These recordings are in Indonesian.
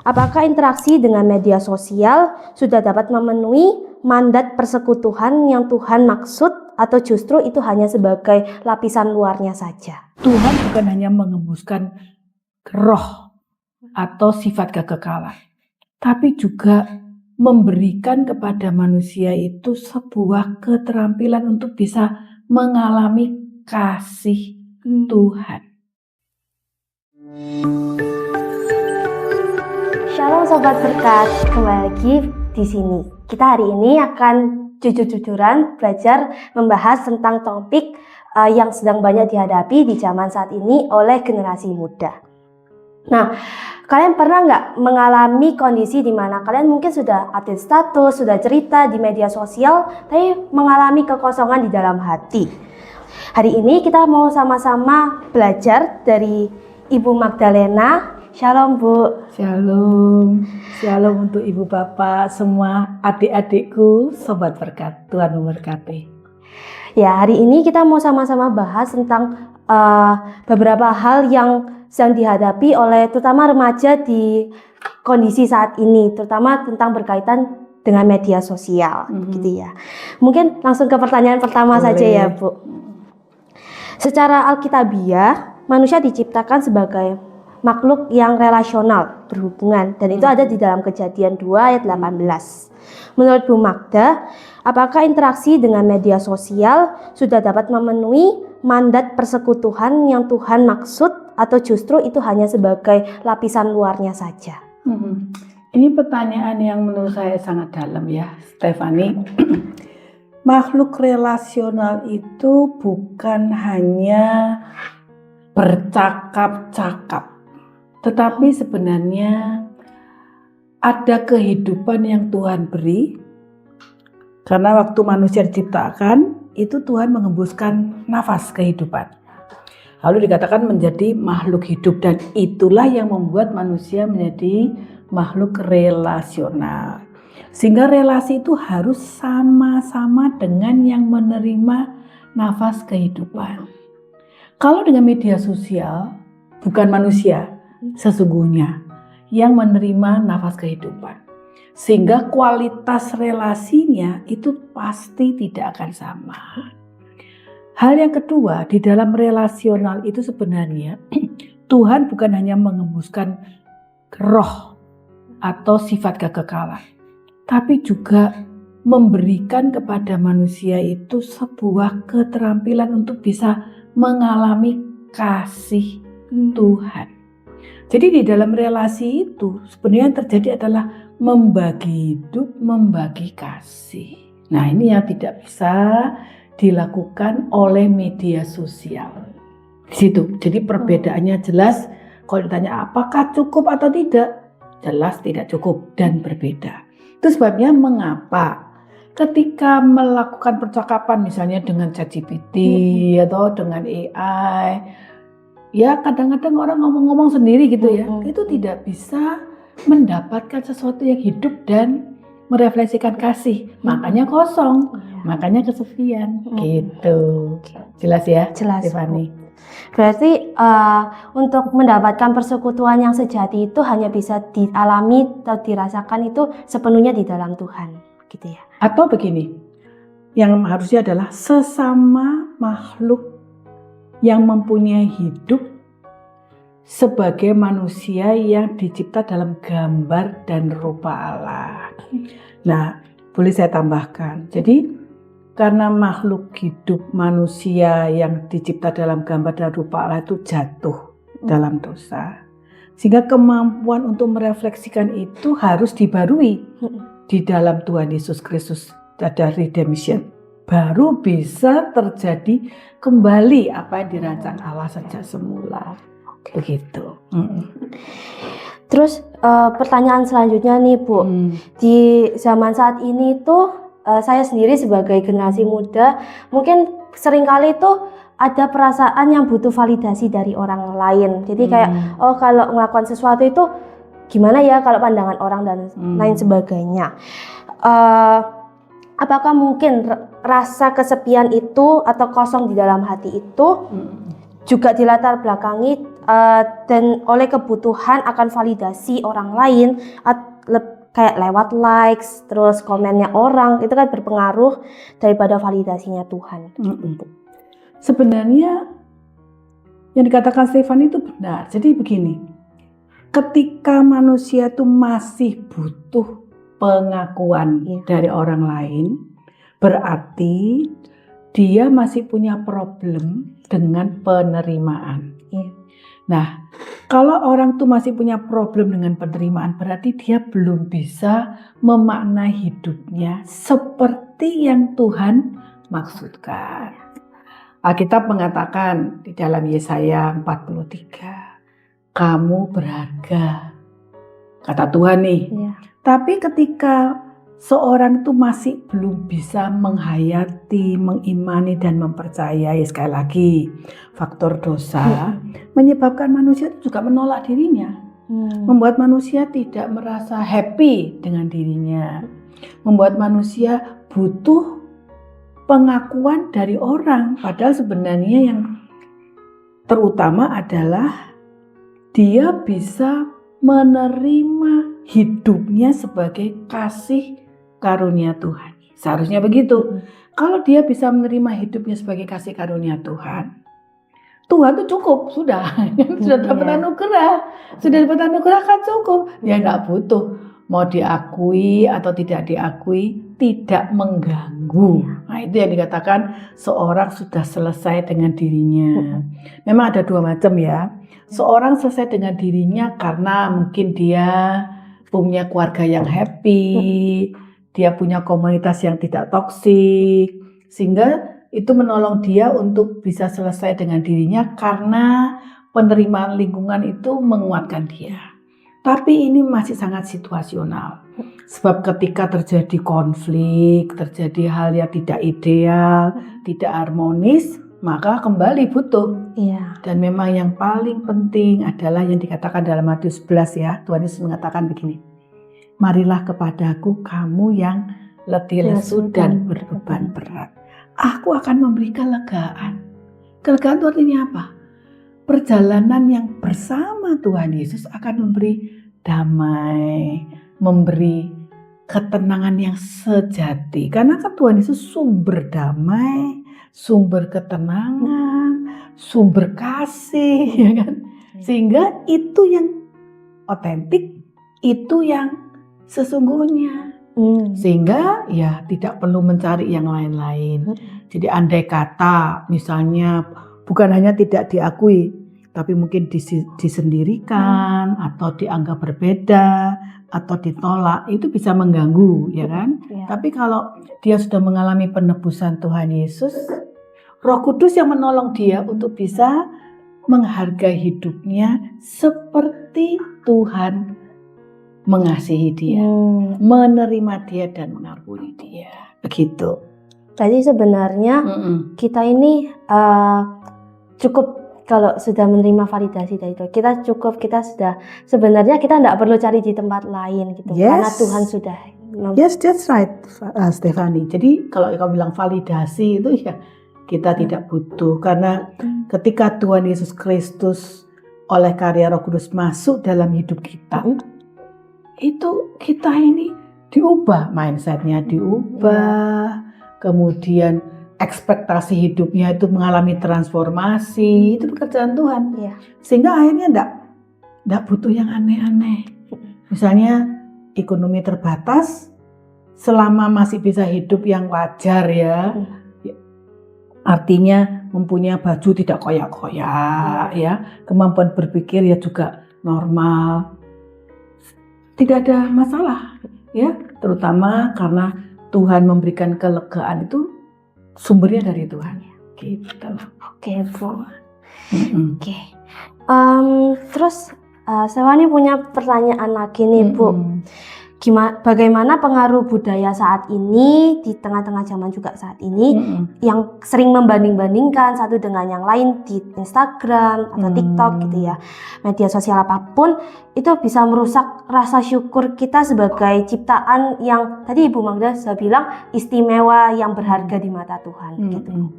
Apakah interaksi dengan media sosial sudah dapat memenuhi mandat persekutuan yang Tuhan maksud, atau justru itu hanya sebagai lapisan luarnya saja? Tuhan bukan hanya mengembuskan roh atau sifat kekekalan, tapi juga memberikan kepada manusia itu sebuah keterampilan untuk bisa mengalami kasih Tuhan. Shalom Sobat Berkat, kembali lagi di sini. Kita hari ini akan jujur-jujuran belajar membahas tentang topik yang sedang banyak dihadapi di zaman saat ini oleh generasi muda. Nah, kalian pernah nggak mengalami kondisi di mana kalian mungkin sudah update status, sudah cerita di media sosial, tapi mengalami kekosongan di dalam hati? Hari ini kita mau sama-sama belajar dari Ibu Magdalena. Shalom Bu. Shalom, shalom untuk ibu bapak semua, adik-adikku, sobat berkat. Tuhan memberkati. Ya, hari ini kita mau sama-sama bahas tentang beberapa hal yang sedang dihadapi oleh terutama remaja di kondisi saat ini, terutama tentang berkaitan dengan media sosial, gitu ya. Mungkin langsung ke pertanyaan pertama saja ya, Bu. Secara alkitabiah, manusia diciptakan sebagai makhluk yang relasional, berhubungan, dan itu ada di dalam Kejadian 2 ayat 18. Menurut Bu Magda, apakah interaksi dengan media sosial sudah dapat memenuhi mandat persekutuan yang Tuhan maksud, atau justru itu hanya sebagai lapisan luarnya saja? Ini pertanyaan yang menurut saya sangat dalam ya, Stefani. Makhluk relasional itu bukan hanya bercakap-cakap, tetapi sebenarnya ada kehidupan yang Tuhan beri. Karena waktu manusia diciptakan, itu Tuhan mengembuskan nafas kehidupan. Lalu dikatakan menjadi makhluk hidup, dan itulah yang membuat manusia menjadi makhluk relasional. Sehingga relasi itu harus sama-sama dengan yang menerima nafas kehidupan. Kalau dengan media sosial, bukan manusia sesungguhnya yang menerima nafas kehidupan. Sehingga kualitas relasinya itu pasti tidak akan sama. Hal yang kedua, di dalam relasional itu sebenarnya Tuhan bukan hanya mengembuskan roh atau sifat kekekalan, tapi juga memberikan kepada manusia itu sebuah keterampilan untuk bisa mengalami kasih Tuhan. Jadi di dalam relasi itu sebenarnya yang terjadi adalah membagi hidup, membagi kasih. Nah, ini yang tidak bisa dilakukan oleh media sosial. Di situ. Jadi perbedaannya jelas. Kalau ditanya apakah cukup atau tidak, jelas tidak cukup dan berbeda. Itu sebabnya mengapa ketika melakukan percakapan misalnya dengan ChatGPT atau dengan AI, ya kadang-kadang orang ngomong-ngomong sendiri gitu ya, itu tidak bisa mendapatkan sesuatu yang hidup dan merefleksikan kasih, makanya kosong, makanya kesepian, gitu. Jelas ya, Jelas, Tiffany? Berarti untuk mendapatkan persekutuan yang sejati itu hanya bisa dialami atau dirasakan itu sepenuhnya di dalam Tuhan, gitu ya. Atau begini, yang harusnya adalah sesama makhluk yang mempunyai hidup sebagai manusia yang dicipta dalam gambar dan rupa Allah. Nah, boleh saya tambahkan. Jadi karena makhluk hidup manusia yang dicipta dalam gambar dan rupa Allah itu jatuh dalam dosa. Sehingga kemampuan untuk merefleksikan itu harus dibarui di dalam Tuhan Yesus Kristus. Ada redemption. Baru bisa terjadi kembali apa yang dirancang Allah sejak semula. Begitu. Terus pertanyaan selanjutnya nih Bu, di zaman saat ini tuh saya sendiri sebagai generasi muda mungkin seringkali tuh ada perasaan yang butuh validasi dari orang lain. Jadi kayak kalau melakukan sesuatu itu gimana ya kalau pandangan orang dan lain sebagainya. Apakah mungkin rasa kesepian itu atau kosong di dalam hati itu juga dilatar belakangi dan oleh kebutuhan akan validasi orang lain, kayak lewat likes, terus komennya orang, itu kan berpengaruh daripada validasinya Tuhan. Sebenarnya yang dikatakan Stefan itu benar. Jadi begini, ketika manusia itu masih butuh pengakuan dari orang lain, berarti dia masih punya problem dengan penerimaan. Nah, kalau orang tuh masih punya problem dengan penerimaan, berarti dia belum bisa memaknai hidupnya seperti yang Tuhan maksudkan. Alkitab mengatakan di dalam Yesaya 43, kamu berharga, kata Tuhan nih. Tapi ketika seorang itu masih belum bisa menghayati, mengimani dan mempercayai, sekali lagi faktor dosa menyebabkan manusia itu juga menolak dirinya, membuat manusia tidak merasa happy dengan dirinya, membuat manusia butuh pengakuan dari orang, padahal sebenarnya yang terutama adalah dia bisa menerima hidupnya sebagai kasih karunia Tuhan. Seharusnya begitu. Kalau dia bisa menerima hidupnya sebagai kasih karunia Tuhan, Tuhan itu cukup, sudah dapat anugerah. Sudah dapat anugerah kan cukup. Ya nggak butuh mau diakui atau tidak diakui, tidak mengganggu. Nah, itu yang dikatakan seorang sudah selesai dengan dirinya. Memang ada dua macam ya. Seorang selesai dengan dirinya karena mungkin dia punya keluarga yang happy, dia punya komunitas yang tidak toksik, sehingga itu menolong dia untuk bisa selesai dengan dirinya karena penerimaan lingkungan itu menguatkan dia. Tapi ini masih sangat situasional. Sebab ketika terjadi konflik, terjadi hal yang tidak ideal, tidak harmonis, maka kembali butuh. Dan memang yang paling penting adalah yang dikatakan dalam Matius 11 ya. Tuhan Yesus mengatakan begini, marilah kepadaku kamu yang letih lesu dan berbeban berat. Aku akan memberi kelegaan. Kelegaan itu artinya apa? Perjalanan yang bersama Tuhan Yesus akan memberi damai, memberi ketenangan yang sejati. Karena kan Tuhan Yesus sumber damai, sumber ketenangan, sumber kasih, ya kan? Sehingga itu yang otentik, itu yang sesungguhnya. Sehingga ya tidak perlu mencari yang lain-lain. Jadi andai kata misalnya bukan hanya tidak diakui, tapi mungkin disendirikan atau dianggap berbeda atau ditolak, itu bisa mengganggu, ya kan? Tapi kalau dia sudah mengalami penebusan Tuhan Yesus, Roh Kudus yang menolong dia untuk bisa menghargai hidupnya seperti Tuhan mengasihi dia, menerima dia dan mengakui dia. Begitu. Jadi sebenarnya kita ini cukup kalau sudah menerima validasi dari Tuhan. Kita sudah sebenarnya kita tidak perlu cari di tempat lain gitu. Karena Tuhan sudah. Yes, that's right, Stefani. Jadi kalau kamu bilang validasi itu ya kita tidak butuh, karena ketika Tuhan Yesus Kristus oleh karya Roh Kudus masuk dalam hidup kita, itu kita ini diubah, mindsetnya diubah, kemudian ekspektasi hidupnya itu mengalami transformasi, itu pekerjaan Tuhan. Sehingga akhirnya enggak butuh yang aneh-aneh. Misalnya ekonomi terbatas, selama masih bisa hidup yang wajar ya, artinya mempunyai baju tidak koyak-koyak ya, kemampuan berpikir ya juga normal. Tidak ada masalah ya, terutama karena Tuhan memberikan kelegaan itu sumbernya dari Tuhan. Gitu. Oke, Bu. Terus saya ini punya pertanyaan lagi nih, Bu. Bagaimana pengaruh budaya saat ini di tengah-tengah zaman juga saat ini yang sering membanding-bandingkan satu dengan yang lain di Instagram atau TikTok gitu ya, media sosial apapun, itu bisa merusak rasa syukur kita sebagai ciptaan yang tadi Ibu Magda sudah bilang istimewa, yang berharga di mata Tuhan gitu.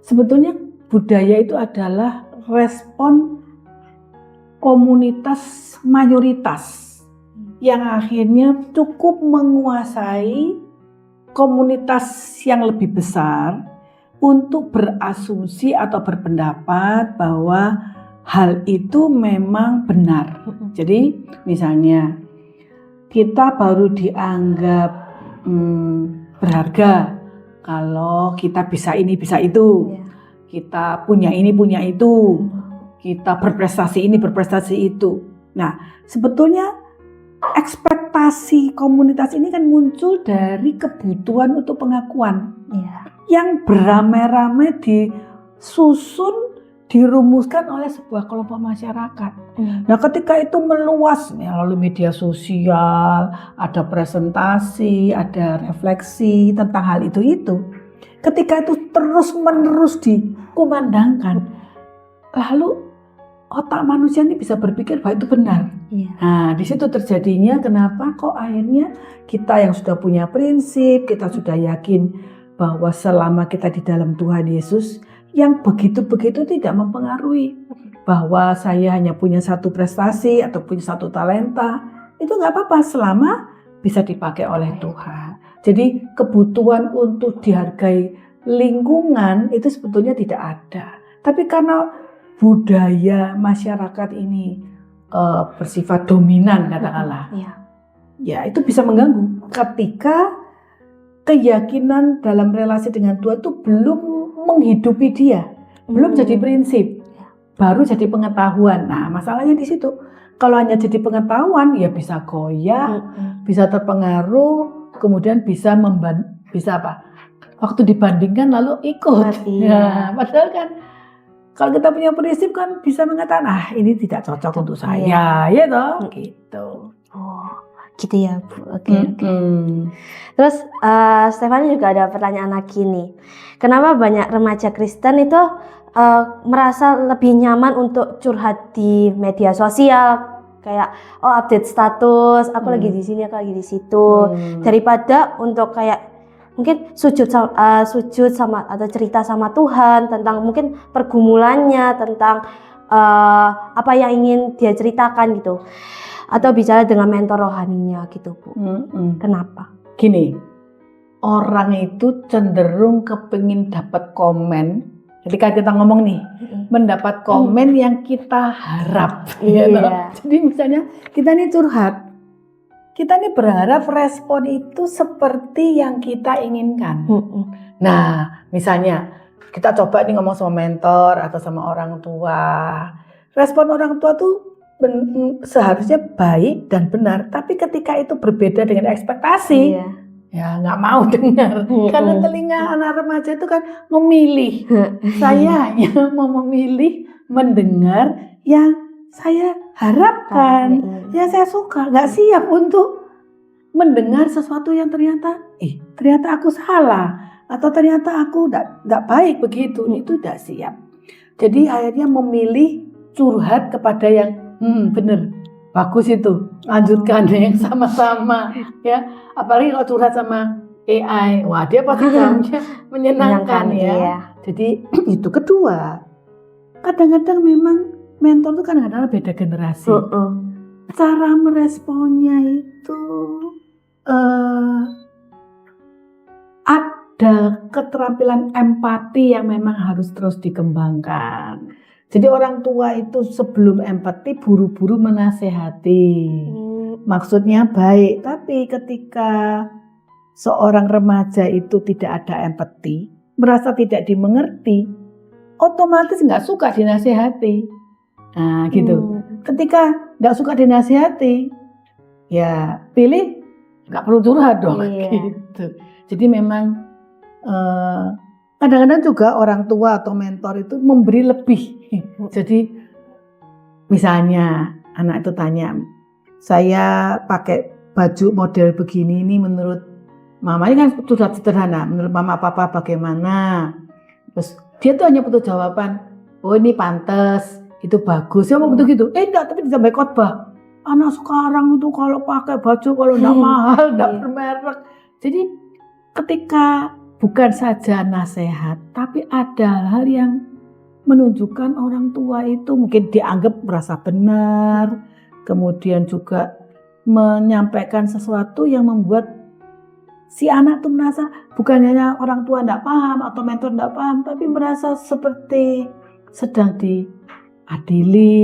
Sebetulnya budaya itu adalah respon komunitas mayoritas yang akhirnya cukup menguasai komunitas yang lebih besar untuk berasumsi atau berpendapat bahwa hal itu memang benar. Jadi misalnya kita baru dianggap berharga kalau kita bisa ini bisa itu, kita punya ini punya itu, kita berprestasi ini berprestasi itu. Nah, sebetulnya ekspektasi komunitas ini kan muncul dari kebutuhan untuk pengakuan yang beramai-ramai disusun, dirumuskan oleh sebuah kelompok masyarakat. Nah, ketika itu meluas, lalu media sosial, ada presentasi, ada refleksi tentang hal itu. Ketika itu terus-menerus dikumandangkan, lalu otak manusia ini bisa berpikir bahwa itu benar. Nah, di situ terjadinya kenapa kok akhirnya kita yang sudah punya prinsip, kita sudah yakin bahwa selama kita di dalam Tuhan Yesus, yang begitu-begitu tidak mempengaruhi. Bahwa saya hanya punya satu prestasi atau punya satu talenta, itu nggak apa-apa selama bisa dipakai oleh Tuhan. Jadi kebutuhan untuk dihargai lingkungan itu sebetulnya tidak ada. Tapi karena budaya masyarakat ini bersifat dominan katakanlah, ya itu bisa mengganggu ketika keyakinan dalam relasi dengan Tuhan itu belum menghidupi dia, belum jadi prinsip, baru jadi pengetahuan. Nah, masalahnya di situ. Kalau hanya jadi pengetahuan, ya bisa goyah, bisa terpengaruh, kemudian bisa apa? Waktu dibandingkan lalu ikut. Ya, padahal kan kalau kita punya prinsip kan bisa mengatakan, ini tidak cocok untuk saya, ya toh, gitu. Oh, gitu ya, Bu. Oke. Terus Stefani juga ada pertanyaan lagi nih. Kenapa banyak remaja Kristen itu merasa lebih nyaman untuk curhat di media sosial, kayak update status, aku lagi di sini, aku lagi di situ, daripada untuk kayak mungkin sujud sama atau cerita sama Tuhan tentang mungkin pergumulannya, tentang apa yang ingin dia ceritakan gitu, atau bicara dengan mentor rohaninya gitu, Bu. Kenapa? Gini, orang itu cenderung kepingin dapat komen. Ketika kita ngomong nih, mendapat komen yang kita harap. Jadi misalnya kita nih curhat, kita nih berharap respon itu seperti yang kita inginkan. Nah, misalnya kita coba nih ngomong sama mentor atau sama orang tua. Respon orang tua tuh seharusnya baik dan benar, tapi ketika itu berbeda dengan ekspektasi, ya nggak mau dengar. Karena telinga anak remaja itu kan memilih. Saya hanya mau memilih mendengar yang saya harapkan, yang saya suka. Nggak siap untuk mendengar sesuatu yang ternyata aku salah, atau ternyata aku nggak baik begitu. Itu nggak siap. Jadi akhirnya memilih curhat kepada yang bener, bagus itu, lanjutkan yang sama-sama ya. Apalagi kalau curhat sama AI, wah dia pasti jawabnya menyenangkan ya. Jadi itu. Kedua, kadang-kadang memang mentor itu kadang-kadang beda generasi. Cara meresponnya itu ada keterampilan empati yang memang harus terus dikembangkan. Jadi orang tua itu sebelum empati buru-buru menasehati. Maksudnya baik, tapi ketika seorang remaja itu tidak ada empati, merasa tidak dimengerti, otomatis nggak suka dinasehati. Nah gitu. Ketika nggak suka dinasehati, ya pilih nggak perlu curhat dong. Gitu. Jadi memang kadang-kadang juga orang tua atau mentor itu memberi lebih. Jadi misalnya anak itu tanya, saya pakai baju model begini ini menurut mama, ini kan sudah sederhana, menurut mama papa bagaimana? Terus dia tuh hanya butuh jawaban, oh ini pantas, itu bagus, ya mau betul gitu. Enggak, tapi disampai khotbah. Anak sekarang itu kalau pakai baju kalau enggak mahal, enggak bermerek. Jadi ketika bukan saja nasihat, tapi ada hal yang menunjukkan orang tua itu mungkin dianggap merasa benar, kemudian juga menyampaikan sesuatu yang membuat si anak tuh merasa bukan hanya orang tua tidak paham atau mentor tidak paham, tapi merasa seperti sedang diadili,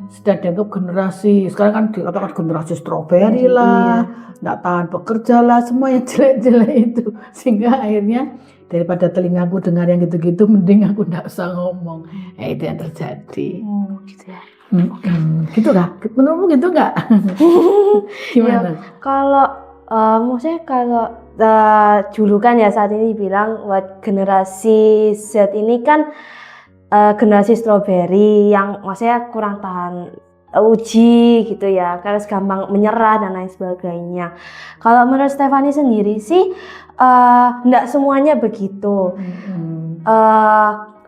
sedang dianggap generasi, sekarang kan dikatakan generasi stroberi lah, tidak tahan bekerja lah, semua yang jelek-jelek itu, sehingga akhirnya daripada telingaku dengar yang gitu-gitu, mending aku tidak usah ngomong. Itu yang terjadi. Gitu ya. Gitu kah? Menurutmu gitu nggak? Gimana? Ya, kalau maksudnya kalau julukan ya saat ini bilang buat generasi Z ini kan generasi stroberi yang maksudnya kurang tahan uji gitu ya, karena gampang menyerah dan lain sebagainya. Kalau menurut Stefani sendiri sih enggak semuanya begitu.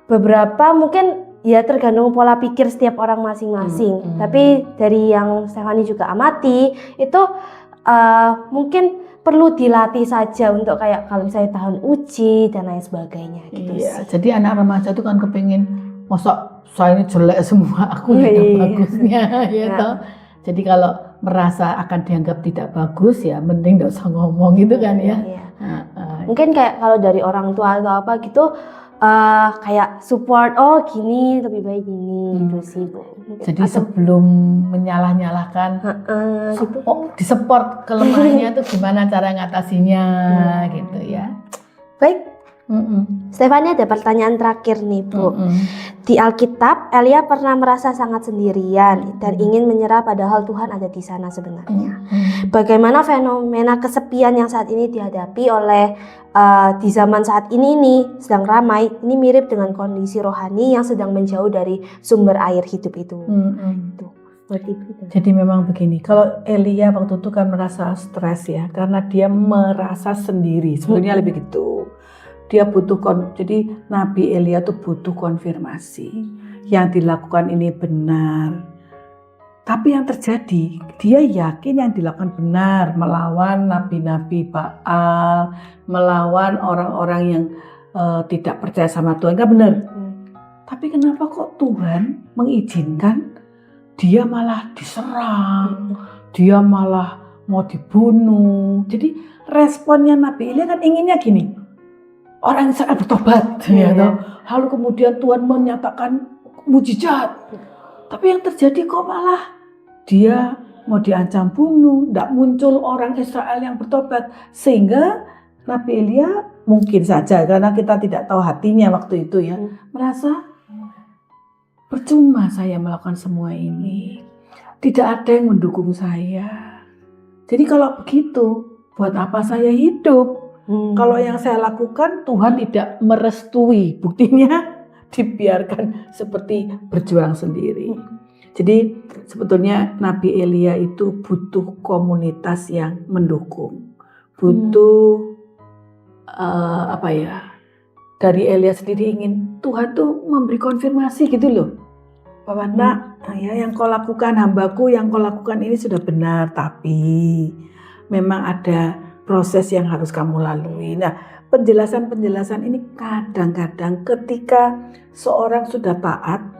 Beberapa mungkin ya tergantung pola pikir setiap orang masing-masing. Tapi dari yang Stefani juga amati itu mungkin perlu dilatih saja untuk kayak kalau misalnya tahan uji dan lain sebagainya gitu Iya, sih. jadi anak remaja itu kan kepingin masa saya ini jelek semua, aku tidak bagusnya ya toh. Jadi kalau merasa akan dianggap tidak bagus ya mending gak usah ngomong gitu kan ya. Mungkin kayak kalau dari orang tua atau apa gitu kayak support, oh gini lebih baik gini gitu sih Bu. Jadi sebelum menyalah-nyalahkan disupport kelemahannya itu gimana cara ngatasinya gitu ya. Baik. Stefani ada pertanyaan terakhir nih Bu. Di Alkitab, Elia pernah merasa sangat sendirian dan ingin menyerah padahal Tuhan ada di sana sebenarnya. Bagaimana fenomena kesepian yang saat ini dihadapi oleh di zaman saat ini nih sedang ramai, ini mirip dengan kondisi rohani yang sedang menjauh dari sumber air hidup itu. Jadi memang begini, kalau Elia waktu itu kan merasa stres ya, karena dia merasa sendiri, sebenarnya lebih gitu. Dia butuh jadi Nabi Elia tuh butuh konfirmasi yang dilakukan ini benar. Tapi yang terjadi, dia yakin yang dilakukan benar, melawan nabi-nabi Baal, melawan orang-orang yang tidak percaya sama Tuhan, kan benar. Tapi kenapa kok Tuhan mengizinkan dia malah diserang, dia malah mau dibunuh. Jadi responnya Nabi Elia kan inginnya gini, orang Israel bertobat, lalu kemudian Tuhan menyatakan mujizat. Tapi yang terjadi kok malah dia mau diancam bunuh, tidak muncul orang Israel yang bertobat. Sehingga Nabi Elia mungkin saja, karena kita tidak tahu hatinya waktu itu ya, merasa percuma saya melakukan semua ini. Tidak ada yang mendukung saya. Jadi kalau begitu, buat apa saya hidup? Kalau yang saya lakukan Tuhan tidak merestui, buktinya dibiarkan seperti berjuang sendiri. Jadi sebetulnya Nabi Elia itu butuh komunitas yang mendukung, butuh dari Elia sendiri ingin Tuhan tuh memberi konfirmasi gitu loh, bahwa yang kau lakukan hambaku, yang kau lakukan ini sudah benar, tapi memang ada proses yang harus kamu lalui. Nah, penjelasan-penjelasan ini kadang-kadang ketika seorang sudah taat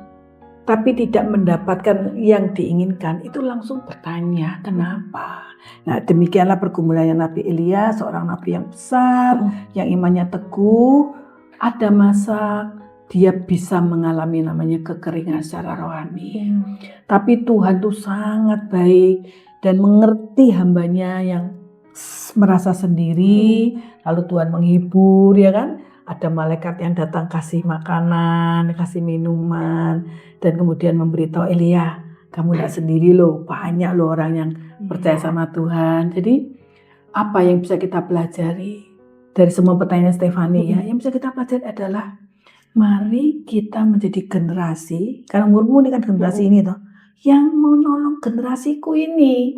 tapi tidak mendapatkan yang diinginkan, itu langsung bertanya kenapa. Nah, demikianlah pergumulannya Nabi Elia, seorang nabi yang besar, yang imannya teguh. Ada masa dia bisa mengalami namanya kekeringan secara rohani. Tapi Tuhan tuh sangat baik dan mengerti hambanya yang merasa sendiri, lalu Tuhan menghibur, ya kan? Ada malaikat yang datang kasih makanan, kasih minuman, dan kemudian memberitahu Elia, kamu tidak sendiri loh, banyak loh orang yang percaya sama Tuhan. Jadi apa yang bisa kita pelajari dari semua pertanyaan Stefani ya? Yang bisa kita pelajari adalah mari kita menjadi generasi, karena umurmu ini kan generasi ini toh, yang mau nolong generasiku ini.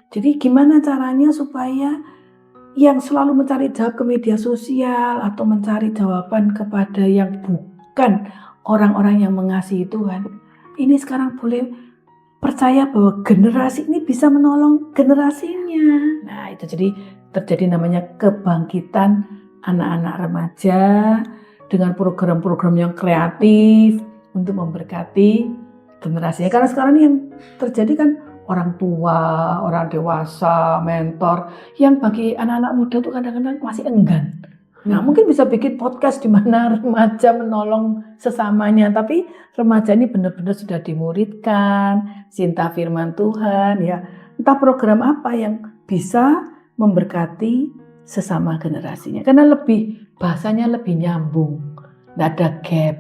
Jadi gimana caranya supaya yang selalu mencari jawab ke media sosial atau mencari jawaban kepada yang bukan orang-orang yang mengasihi Tuhan, ini sekarang boleh percaya bahwa generasi ini bisa menolong generasinya. Nah itu jadi terjadi namanya kebangkitan anak-anak remaja dengan program-program yang kreatif untuk memberkati generasinya. Karena sekarang ini yang terjadi kan orang tua, orang dewasa, mentor, yang bagi anak-anak muda tuh kadang-kadang masih enggan. Nah, mungkin bisa bikin podcast di mana remaja menolong sesamanya, tapi remaja ini benar-benar sudah dimuridkan, cinta firman Tuhan, ya. Entah program apa yang bisa memberkati sesama generasinya, karena bahasanya lebih nyambung, nggak ada gap,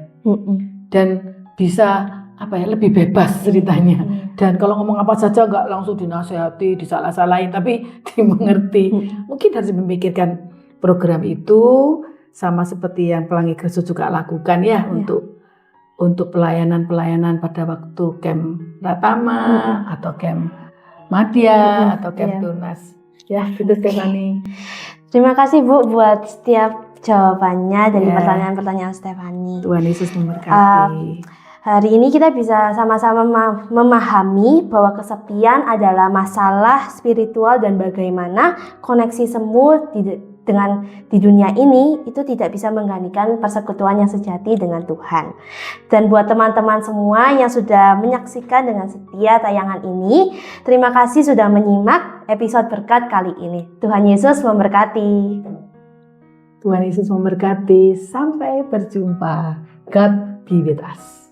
dan bisa lebih bebas ceritanya. Dan kalau ngomong apa saja nggak langsung dinasehati, disalah-salahin, tapi dimengerti. Mungkin harus memikirkan program itu sama seperti yang Pelangi Kristus juga lakukan ya, untuk pelayanan-pelayanan pada waktu camp Pratama atau camp Madya atau camp Tunas. Ya, itu Stephanie. Terima kasih Bu buat setiap jawabannya dari pertanyaan-pertanyaan Stephanie. Tuhan Yesus memberkati. Hari ini kita bisa sama-sama memahami bahwa kesepian adalah masalah spiritual dan bagaimana koneksi semu di dunia ini itu tidak bisa menggantikan persekutuan yang sejati dengan Tuhan. Dan buat teman-teman semua yang sudah menyaksikan dengan setia tayangan ini, terima kasih sudah menyimak episode berkat kali ini. Tuhan Yesus memberkati. Tuhan Yesus memberkati. Sampai berjumpa. God be with us.